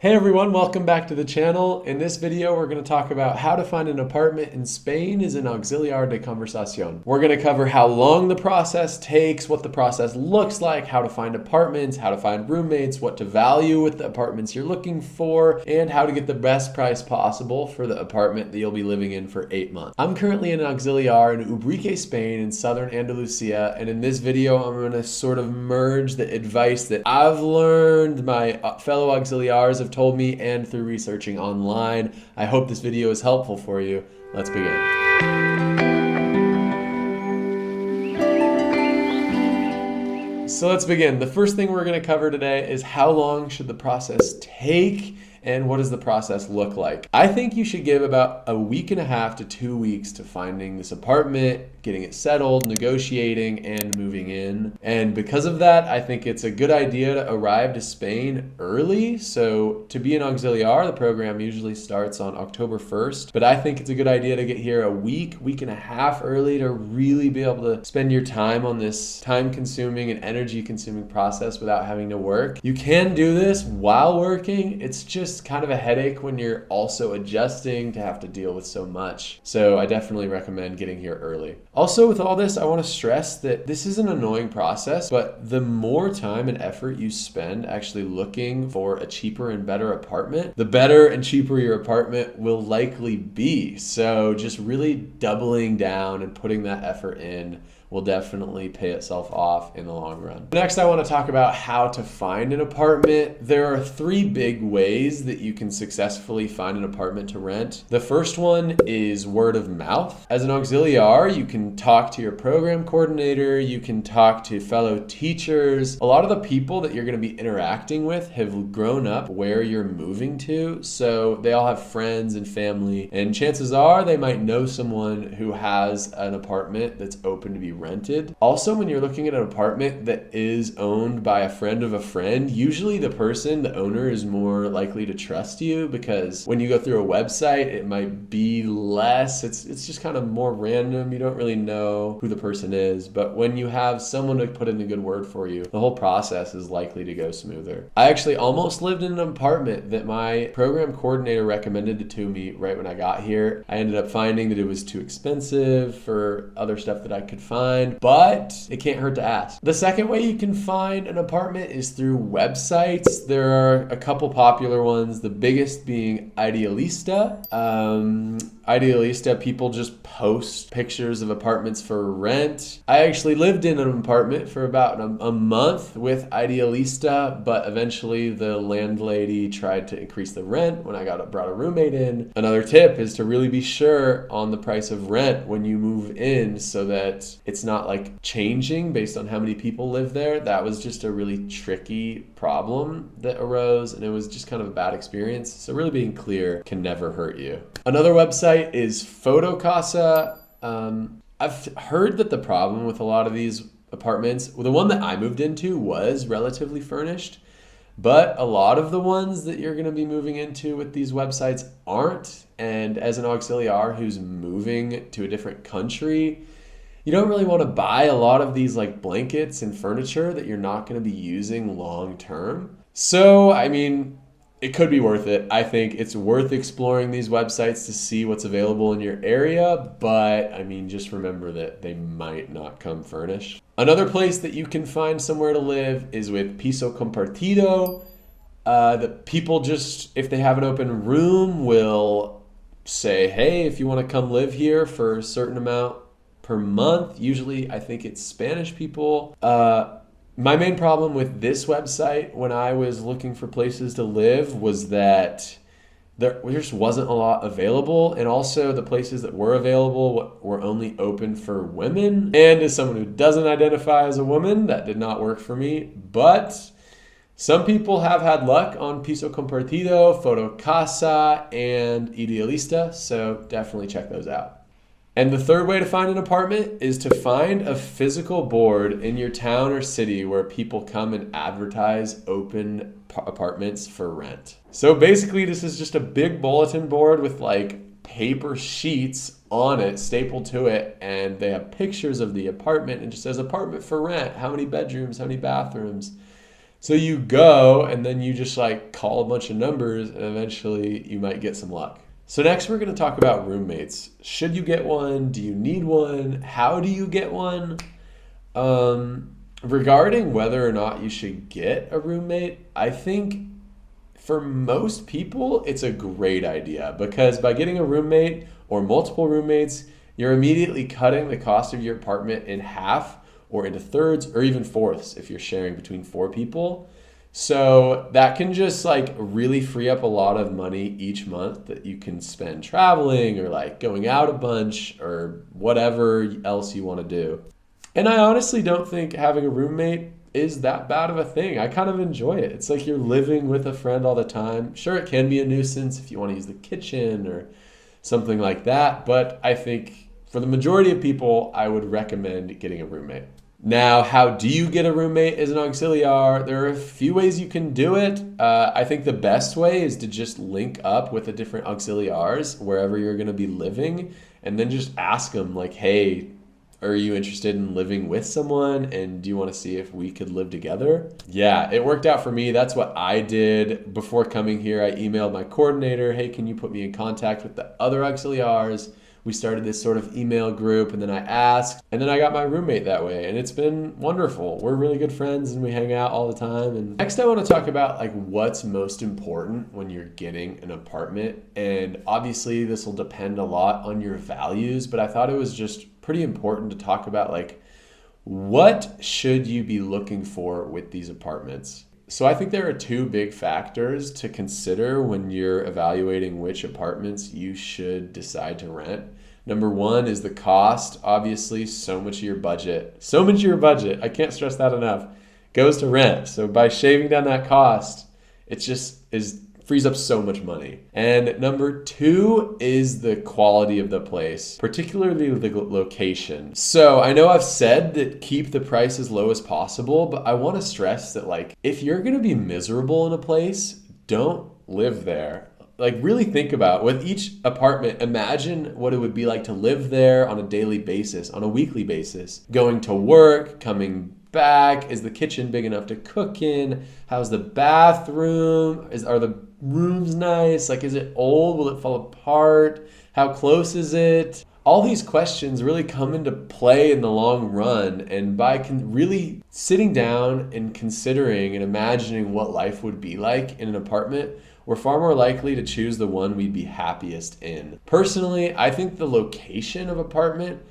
Hey everyone, welcome back to the channel. In this video, we're going to talk about how to find an apartment in Spain as an Auxiliar de Conversacion. We're going to cover how long the process takes, what the process looks like, how to find apartments, how to find roommates, what to value with the apartments you're looking for, and how to get the best price possible for the apartment that you'll be living in for 8 months. I'm currently an Auxiliar in Ubrique, Spain, in southern Andalusia, and in this video, I'm going to sort of merge the advice that I've learned, my fellow Auxiliars have told me, and through researching online. I hope this video is helpful for you. Let's begin. So let's begin. The first thing we're going to cover today is how long should the process take and what does the process look like. I think you should give about a week and a half to 2 weeks to finding this apartment, getting it settled, negotiating, and moving in. And because of that, I think it's a good idea to arrive to Spain early. So to be an Auxiliar, the program usually starts on October 1st, but I think it's a good idea to get here a week and a half early to really be able to spend your time on this time-consuming and energy-consuming process without having to work. You can do this while working. It's just kind of a headache when you're also adjusting to have to deal with so much. So I definitely recommend getting here early. Also, with all this, I want to stress that this is an annoying process, but the more time and effort you spend actually looking for a cheaper and better apartment, the better and cheaper your apartment will likely be. So just really doubling down and putting that effort in will definitely pay itself off in the long run. Next, I want to talk about how to find an apartment. There are 3 big ways that you can successfully find an apartment to rent. The first one is word of mouth. As an Auxiliar, you can talk to your program coordinator, you can talk to fellow teachers. A lot of the people that you're going to be interacting with have grown up where you're moving to, so they all have friends and family, and chances are they might know someone who has an apartment that's open to be rented. Also, when you're looking at an apartment that is owned by a friend of a friend, usually the owner is more likely to trust you, because when you go through a website, it might be less, it's just kind of more random. You don't really know who the person is, but when you have someone to put in a good word for you, the whole process is likely to go smoother. I actually almost lived in an apartment that my program coordinator recommended it to me right when I got here. I ended up finding that it was too expensive for other stuff that I could find, but it can't hurt to ask. The second way you can find an apartment is through websites. There are a couple popular ones, the biggest being Idealista. Idealista, people just post pictures of apartments for rent. I actually lived in an apartment for about a month with Idealista, but eventually the landlady tried to increase the rent when I brought a roommate in. Another tip is to really be sure on the price of rent when you move in so that it's not like changing based on how many people live there. That was just a really tricky problem that arose, and it was just kind of a bad experience. So really being clear can never hurt you. Another website is Fotocasa. I've heard that the problem with a lot of these apartments, well, the one that I moved into was relatively furnished, but a lot of the ones that you're going to be moving into with these websites aren't. And as an Auxiliar who's moving to a different country, you don't really want to buy a lot of these like blankets and furniture that you're not going to be using long term. So, I mean, it could be worth it. I think it's worth exploring these websites to see what's available in your area, but I mean, just remember that they might not come furnished. Another place that you can find somewhere to live is with piso compartido. The people just, if they have an open room, will say, hey, if you want to come live here for a certain amount per month. Usually, I think it's Spanish people. My main problem with this website when I was looking for places to live was that there just wasn't a lot available, and also the places that were available were only open for women. And as someone who doesn't identify as a woman, that did not work for me. But some people have had luck on Piso Compartido, Fotocasa, and Idealista, so definitely check those out. And the third way to find an apartment is to find a physical board in your town or city where people come and advertise open apartments for rent. So basically, this is just a big bulletin board with like paper sheets on it, stapled to it, and they have pictures of the apartment and just says apartment for rent, how many bedrooms, how many bathrooms. So you go and then you just like call a bunch of numbers and eventually you might get some luck. So next we're going to talk about roommates. Should you get one? Do you need one? How do you get one? Regarding whether or not you should get a roommate, I think for most people, it's a great idea because by getting a roommate or multiple roommates, you're immediately cutting the cost of your apartment in half or into thirds or even fourths if you're sharing between 4 people. So that can just like really free up a lot of money each month that you can spend traveling or like going out a bunch or whatever else you want to do. And I honestly don't think having a roommate is that bad of a thing. I kind of enjoy it. It's like you're living with a friend all the time. Sure, it can be a nuisance if you want to use the kitchen or something like that, but I think for the majority of people, I would recommend getting a roommate. Now, how do you get a roommate as an auxiliar? There are a few ways you can do it. I think the best way is to just link up with the different auxiliars wherever you're going to be living and then just ask them like, hey, are you interested in living with someone? And do you want to see if we could live together? Yeah, it worked out for me. That's what I did. Before coming here, I emailed my coordinator, hey, can you put me in contact with the other auxiliars? We started this sort of email group and then I asked and then I got my roommate that way and it's been wonderful. We're really good friends and we hang out all the time. And next I want to talk about like what's most important when you're getting an apartment. And obviously this will depend a lot on your values, but I thought it was just pretty important to talk about like what should you be looking for with these apartments. So I think there are 2 big factors to consider when you're evaluating which apartments you should decide to rent. Number 1 is the cost. Obviously, so much of your budget, I can't stress that enough, goes to rent. So by shaving down that cost, it just frees up so much money. And number 2 is the quality of the place, particularly the location. So I know I've said that keep the price as low as possible, but I want to stress that like if you're going to be miserable in a place, don't live there. Like really think about with each apartment, imagine what it would be like to live there on a daily basis, on a weekly basis, going to work, coming back. Is the kitchen big enough to cook in? How's the bathroom? Are the rooms nice? Like, is it old? Will it fall apart? How close is it? All these questions really come into play in the long run. And by really sitting down and considering and imagining what life would be like in an apartment, we're far more likely to choose the one we'd be happiest in. Personally, I think the location of apartment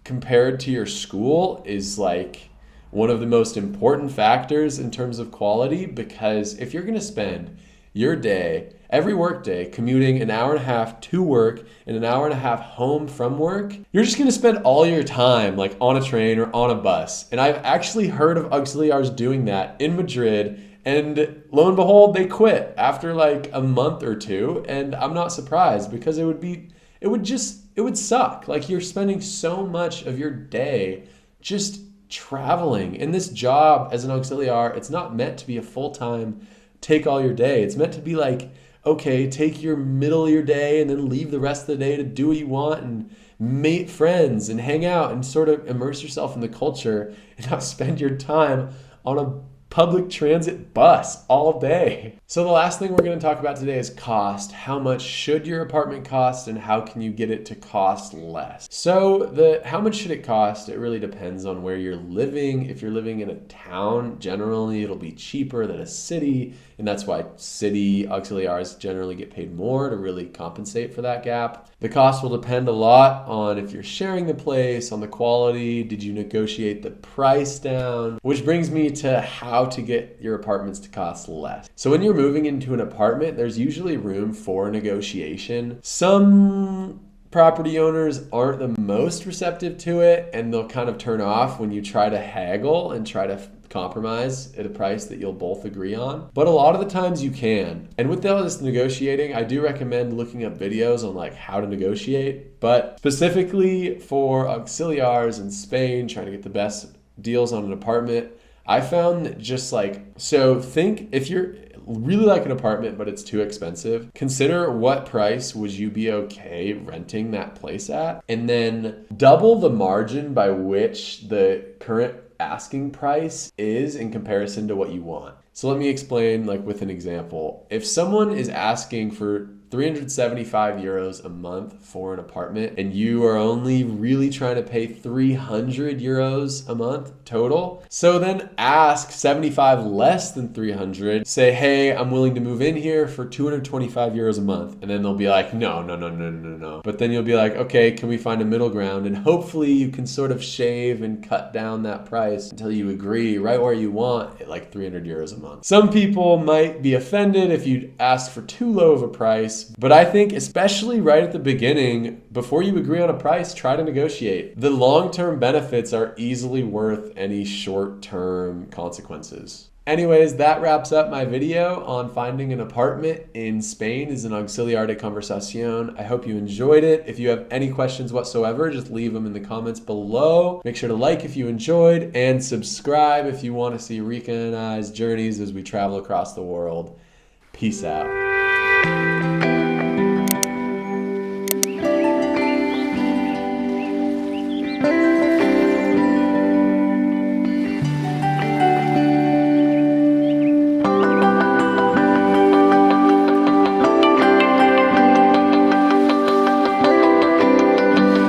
compared to your school is like one of the most important factors in terms of quality, because if you're going to spend your day, every work day, commuting an hour and a half to work and an hour and a half home from work, you're just going to spend all your time like on a train or on a bus. And I've actually heard of auxiliars doing that in Madrid, and lo and behold, they quit after like a month or 2. And I'm not surprised because it would suck. Like you're spending so much of your day just traveling. In this job as an auxiliar, it's not meant to be a full-time take all your day. It's meant to be like, okay, take your middle of your day and then leave the rest of the day to do what you want and meet friends and hang out and sort of immerse yourself in the culture and not spend your time on a public transit bus all day. So the last thing we're going to talk about today is cost. How much should your apartment cost and how can you get it to cost less? So how much should it cost? It really depends on where you're living. If you're living in a town, generally it'll be cheaper than a city, and that's why city auxiliars generally get paid more to really compensate for that gap. The cost will depend a lot on if you're sharing the place, on the quality, did you negotiate the price down? Which brings me to how to get your apartments to cost less. So when you're moving into an apartment, there's usually room for negotiation. Some property owners aren't the most receptive to it, and they'll kind of turn off when you try to haggle and try to compromise at a price that you'll both agree on. But a lot of the times you can. And with all this negotiating, I do recommend looking up videos on like how to negotiate. But specifically for auxiliars in Spain, trying to get the best deals on an apartment, I found that just like, so think if you're really like an apartment but it's too expensive, consider what price would you be okay renting that place at, and then double the margin by which the current asking price is in comparison to what you want. So let me explain like with an example. If someone is asking for 375 euros a month for an apartment and you are only really trying to pay 300 euros a month total, so then ask 75 less than 300. Say, hey, I'm willing to move in here for 225 euros a month. And then they'll be like, no. But then you'll be like, okay, can we find a middle ground? And hopefully you can sort of shave and cut down that price until you agree right where you want at like 300 euros a month. Some people might be offended if you ask for too low of a price, but I think especially right at the beginning, before you agree on a price, try to negotiate. The long-term benefits are easily worth any short-term consequences. Anyways, that wraps up my video on finding an apartment in Spain as an Auxiliar de Conversacion. I hope you enjoyed it. If you have any questions whatsoever, just leave them in the comments below. Make sure to like if you enjoyed and subscribe if you want to see Rika and I's journeys as we travel across the world. Peace out.